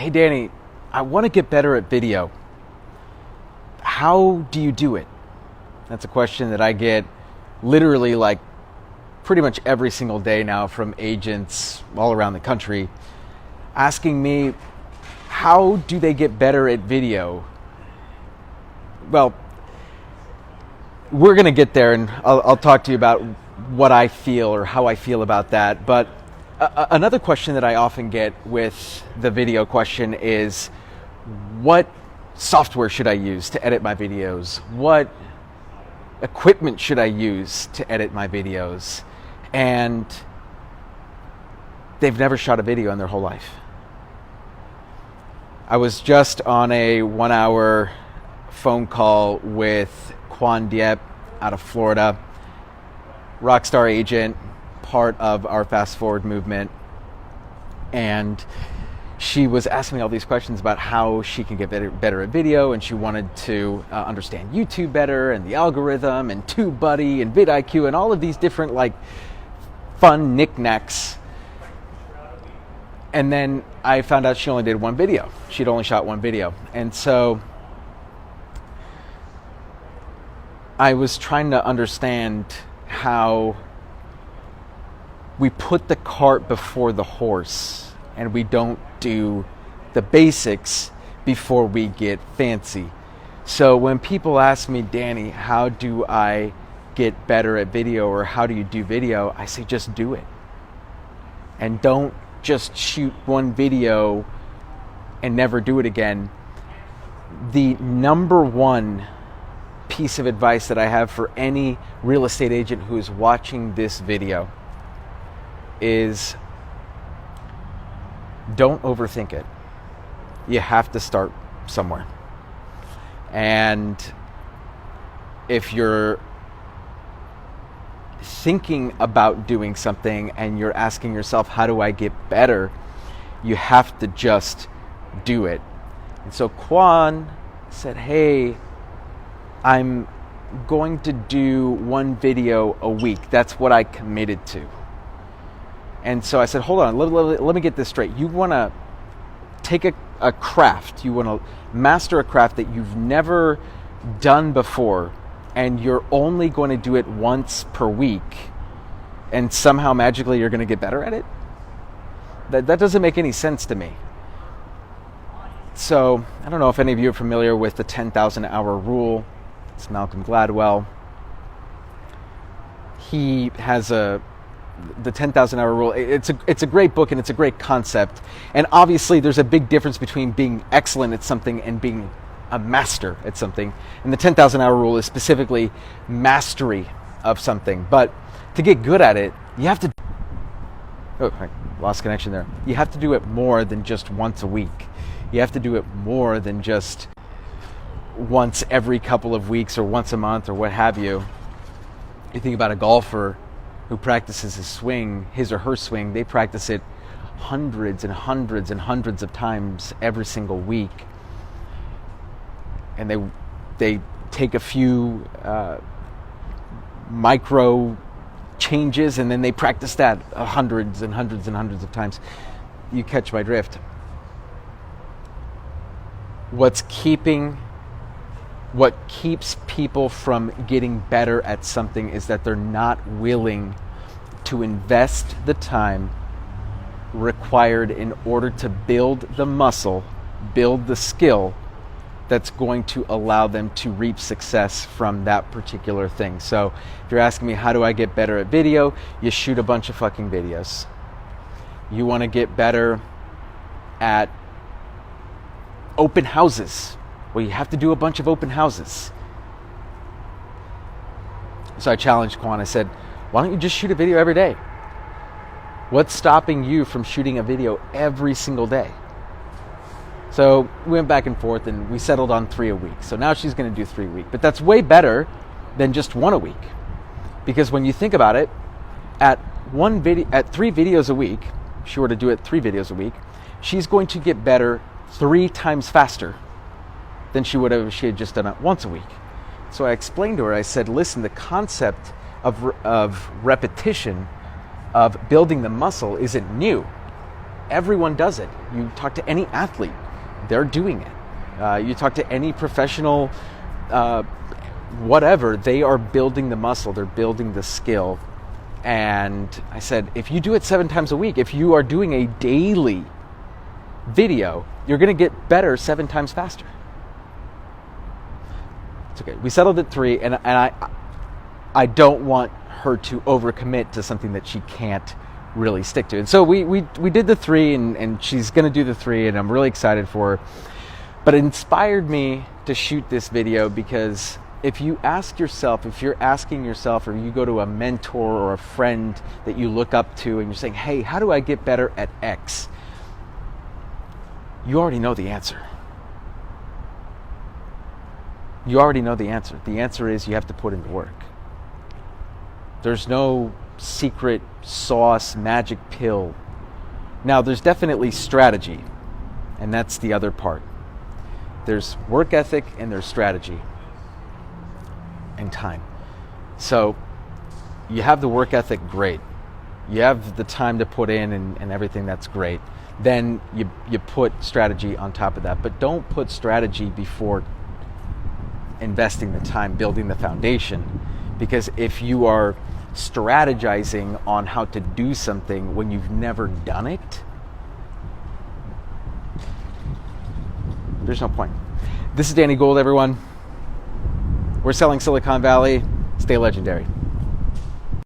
hey Danny, I want to get better at video. How do you do it? That's a question that I get literally like pretty much every single day now from agents all around the country asking me, how do they get better at video? Well, we're going to get there, and I'll talk to you about what I feel or how I feel about that. But another question that I often get with the video question is, what software should I use to edit my videos? What equipment should I use to edit my videos? And they've never shot a video in their whole life. I was just on a 1-hour phone call with Quan Dieppe out of Florida, rockstar agent, part of our fast forward movement. And she was asking me all these questions about how she can get better at video, and she wanted to understand YouTube better and the algorithm and TubeBuddy and vidIQ and all of these different like fun knickknacks. And then I found out she only did one video. She'd only shot one video. And so I was trying to understand how we put the cart before the horse and we don't do the basics before we get fancy. So when people ask me, Danny, how do I get better at video, or how do you do video? I say, just do it. And don't just shoot one video and never do it again. The number one piece of advice that I have for any real estate agent who is watching this video is, don't overthink it. You have to start somewhere. And if you're thinking about doing something and you're asking yourself, how do I get better? You have to just do it. And so Quan said, hey, I'm going to do one video a week. That's what I committed to. And so I said, hold on, let me get this straight. You want to take a craft, you want to master a craft that you've never done before, and you're only going to do it once per week, and somehow magically you're going to get better at it? That doesn't make any sense to me. So I don't know if any of you are familiar with the 10,000 hour rule. It's Malcolm Gladwell. He has the 10,000 hour rule. It's a great book and it's a great concept. And obviously there's a big difference between being excellent at something and being a master at something. And the 10,000 hour rule is specifically mastery of something. But to get good at it, you have to... Oh, I lost connection there. You have to do it more than just once a week. You have to do it more than just once every couple of weeks or once a month or what have you. You think about a golfer who practices his swing, his or her swing, they practice it hundreds and hundreds and hundreds of times every single week. And they take a few micro changes and then they practice that hundreds and hundreds and hundreds of times. You catch my drift. What keeps people from getting better at something is that they're not willing to invest the time required in order to build the muscle, build the skill that's going to allow them to reap success from that particular thing. So if you're asking me, how do I get better at video? You shoot a bunch of fucking videos. You want to get better at open houses. Well, you have to do a bunch of open houses. So I challenged Quan. I said, why don't you just shoot a video every day? What's stopping you from shooting a video every single day? So we went back and forth and we settled on 3 a week. So now she's going to do 3 a week. But that's way better than just 1 a week. Because when you think about it, at 3 videos a week, if she were to do it 3 videos a week, she's going to get better 3 times faster than she would have if she had just done it once a week. So I explained to her, I said, listen, the concept of repetition, of building the muscle isn't new. everyone does it. You talk to any athlete, they're doing it. You talk to any professional, whatever, they are building the muscle, they're building the skill. And I said, if you do it 7 times a week, if you are doing a daily video, you're going to get better 7 times faster. It's okay. We settled at 3, and I don't want her to overcommit to something that she can't really stick to. And so we did the 3, and she's going to do the 3, and I'm really excited for her. But it inspired me to shoot this video because if you ask yourself, if you're asking yourself, or you go to a mentor or a friend that you look up to and you're saying, hey, how do I get better at X? You already know the answer. You already know the answer. The answer is you have to put in the work. There's no secret sauce, magic pill. Now, there's definitely strategy, and that's the other part. There's work ethic and there's strategy. And time. So you have the work ethic, great. You have the time to put in and everything, that's great. Then you put strategy on top of that. But don't put strategy before investing the time, building the foundation. Because if you are strategizing on how to do something when you've never done it, there's no point. This is Danny Gould, everyone. We're selling Silicon Valley. Stay legendary.